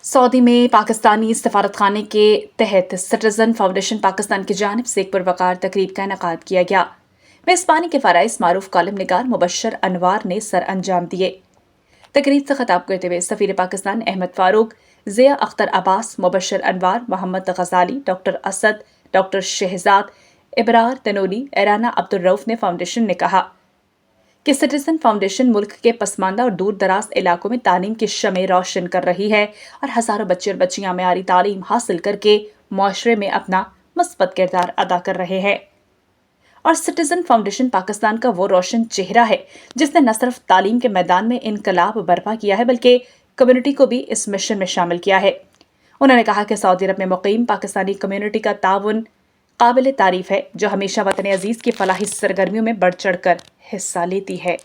Saudi में पाकिस्तानी सफारत खाने के तहत सिटीजन फाउंडेशन पाकिस्तान की जानिब से एक पुरवकार तकरीब का इनेकाद किया गया। मेज़बानी के फ़राइज़ मारूफ कॉलम निगार मुबशर अनवार ने सर अंजाम दिए। तकरीब से खिताब करते हुए सफ़ीर पाकिस्तान अहमद फारूक, ज़िया अख्तर अब्बास, मुबशर अनवार, मोहम्मद गजाली, डॉक्टर असद, डॉक्टर शहजाद, इबरार तनोली, एराना अब्दुल रऊफ ने फाउंडेशन ने कहा कि सिटीजन फाउंडेशन मुल्क के पसमानदा और दूर दराज इलाकों में तालीम की शमें रोशन कर रही है और हज़ारों बच्चे और बच्चियां मेयारी तालीम हासिल करके मुआशरे में अपना मुस्बत किरदार अदा कर रहे हैं। और सिटीजन फाउंडेशन पाकिस्तान का वो रोशन चेहरा है जिसने न सिर्फ तालीम के मैदान में इनकलाब बर्पा किया है बल्कि कम्युनिटी को भी इस मिशन में शामिल किया है। उन्होंने कहा कि सऊदी अरब में मुकीम पाकिस्तानी कम्युनिटी का ताउन काबिल तारीफ है, जो हमेशा वतन अजीज की फलाही सरगर्मियों में बढ़ चढ़ कर हिस्सा लेती है।